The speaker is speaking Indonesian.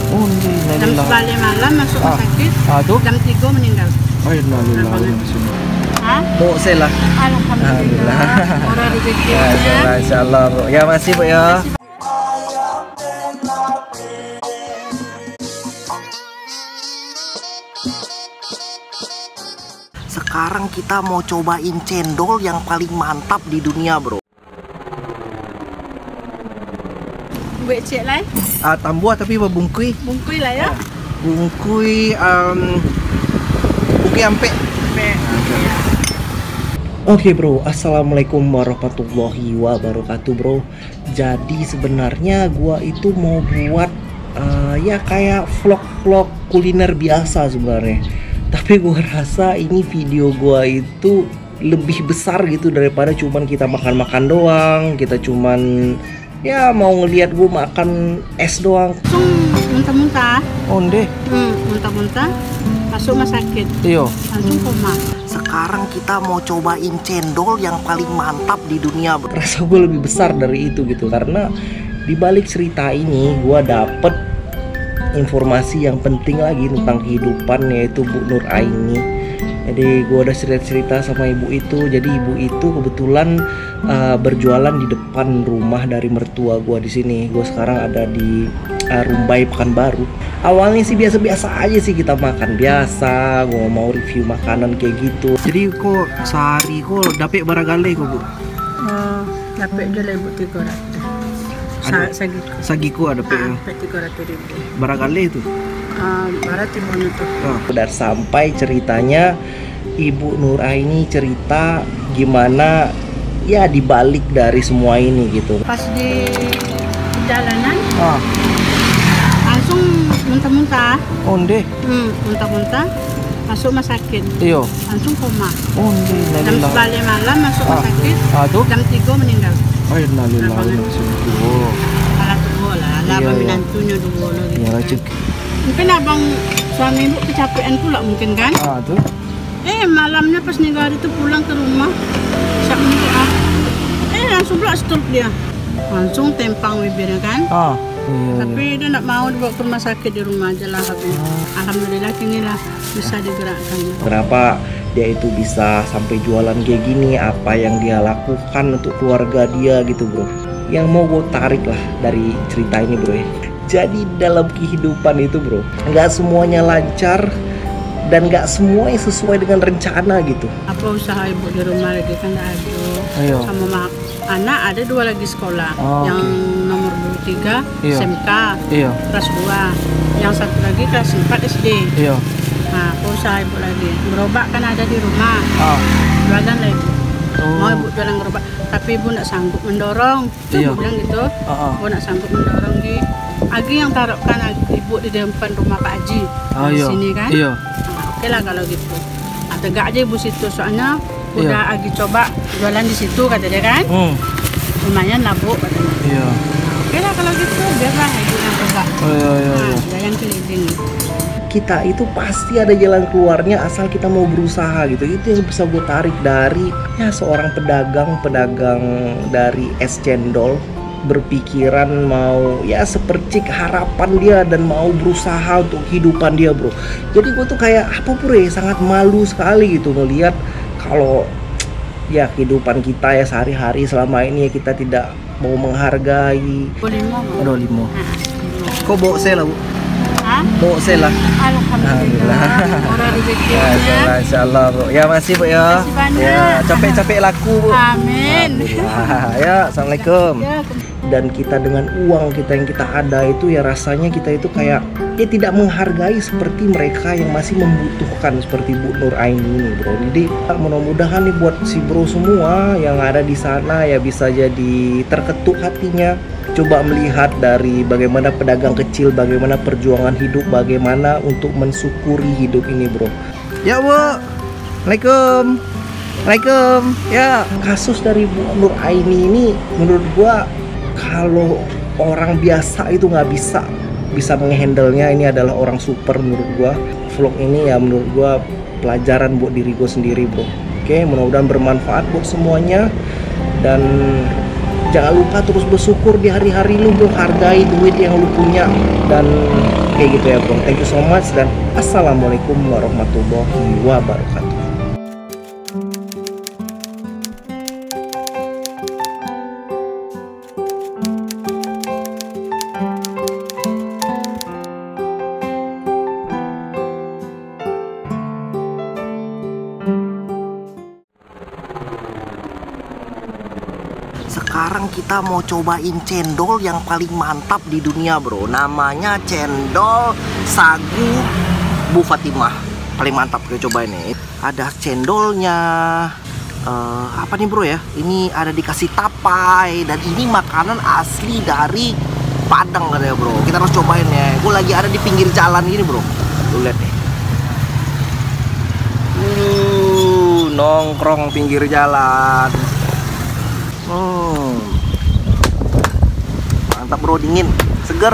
Oh, Jam 11 malam masuk rumah sakit. Tuh? Jam 3 meninggal. Oh, innalillahi. Hah? Bu, saya lah. Alhamdulillah. Orang rezekinya. Insyaallah, Bu. Ya, masih, Bu ya. Sekarang kita mau cobain cendol yang paling mantap di dunia, bro. Buat cek lah. Tambuah tapi berbungkui. Bungkui lah ya. Bungkui bungkui ampe. Oke bro, assalamualaikum warahmatullahi wabarakatuh bro. Jadi sebenarnya gua itu mau buat ya kayak vlog-vlog kuliner biasa sebenarnya. Tapi gua rasa ini video gua itu lebih besar gitu daripada cuman kita makan-makan doang. Kita cuman ya mau ngelihat gua makan es doang. Langsung muntah-muntah. Onde. Muntah-muntah. Masuk rumah sakit. Iya. Langsung koma. Sekarang kita mau cobain cendol yang paling mantap di dunia. Rasa gue lebih besar dari itu gitu, karena di balik cerita ini gue dapet informasi yang penting lagi tentang kehidupan, yaitu Bu Nur Aini. Jadi gue udah cerita sama ibu itu. Jadi ibu itu kebetulan berjualan di depan rumah dari mertua gue di sini. Gue sekarang ada di Rumbai Pekanbaru. Awalnya sih biasa-biasa aja sih kita makan biasa. Gue mau review makanan kayak gitu. Jadi kok sehari kok dapet baragale kok Bu? Dapat je lah ibu 300. Sagiku ada pe. Dapat 300.000. Baragale itu. Barat timur itu. Udah sampai ceritanya Ibu Nur Aini cerita gimana ya dibalik dari semua ini gitu. Pas di jalanan langsung muntah-muntah. Onde. Muntah-muntah. Masuk rumah sakit. Iya. Langsung koma. Onde. Jam 11 malam masuk rumah sakit. Tuh? Jam 3 meninggal. Oh, innalillahi. Alah tuh lah. Lah menantunya dulu lagi. Iya, cek. Mungkin abang suami ibu kecapean pula mungkin kan? Tuh. Malamnya pas nih hari itu pulang ke rumah. Siap nih langsung pula stop dia. Langsung tempang bibirnya kan? Iya. Tapi dia tidak mau dibawa ke rumah sakit, di rumah aja lah habis. Alhamdulillah kini lah bisa digerakkan. Kenapa dia itu bisa sampai jualan kayak gini? Apa yang dia lakukan untuk keluarga dia gitu bro? Yang mau gue tarik lah dari cerita ini bro ya. Jadi dalam kehidupan itu bro, nggak semuanya lancar dan nggak semuanya sesuai dengan rencana gitu. Apa usaha ibu di rumah lagi kan nggak ada. Sama anak ada 2 lagi sekolah. Yang nomor 3 SMK kelas 2. Yang satu lagi kelas 4 SD. Nah, apa usaha ibu lagi. Gerobak kan ada di rumah. Jualan lah ibu. Mau ibu jualan gerobak, tapi ibu nggak sanggup mendorong. Ibu bilang gitu. Ibu nggak sanggup mendorong gitu. Agi yang taruhkan ibu di depan rumah Pak Haji di sini kan. Oke lah kalau gitu. Tegak aja ibu situ, soalnya udah Agi coba jualan di situ kata dia kan. Lumayan lah bu katanya. Oke lah kalau gitu, biarlah ibu yang coba. Dia yang keliling. Kita itu pasti ada jalan keluarnya asal kita mau berusaha gitu. Itu yang bisa gue tarik dari ya seorang pedagang dari es cendol, berpikiran mau ya sepercik harapan dia dan mau berusaha untuk kehidupan dia bro. Jadi gue tuh kayak apa pun ya sangat malu sekali gitu melihat kalau ya kehidupan kita ya sehari-hari selama ini ya kita tidak mau menghargai. 25. Kok bawa saya lah bu? Bawa saya lah. Alhamdulillah. Orang rezekinya. Insyaallah bu. Ya masih bu ya. Ya capek-capek laku bu. Amin. Ya assalamualaikum. Dan kita dengan uang kita yang kita ada itu ya rasanya kita itu kayak ya tidak menghargai seperti mereka yang masih membutuhkan seperti Bu Nur Aini ini bro. Jadi mudah-mudahan nih buat si bro semua yang ada di sana ya bisa jadi terketuk hatinya. Coba melihat dari bagaimana pedagang kecil, bagaimana perjuangan hidup, bagaimana untuk mensyukuri hidup ini bro. Ya bu. Assalamualaikum. Ya kasus dari Bu Nur Aini ini menurut gua kalau orang biasa itu nggak bisa menghandle-nya. Ini adalah orang super menurut gua. Vlog ini ya menurut gua pelajaran buat diri gua sendiri bro. Oke, mudah-mudahan bermanfaat buat semuanya. Dan jangan lupa terus bersyukur di hari-hari lu bro. Hargai duit yang lu punya. Dan kayak gitu ya bro. Thank you so much dan assalamualaikum warahmatullahi wabarakatuh. Sekarang kita mau cobain cendol yang paling mantap di dunia bro. Namanya cendol sagu Bu Fatimah. Paling mantap, kita cobain nih. Ada cendolnya. Apa nih bro ya? Ini ada dikasih tapai. Dan ini makanan asli dari Padang katanya bro. Kita harus cobain ya. Gue lagi ada di pinggir jalan ini bro. Lu lihat nih. Nongkrong pinggir jalan. Mantap bro, dingin, seger.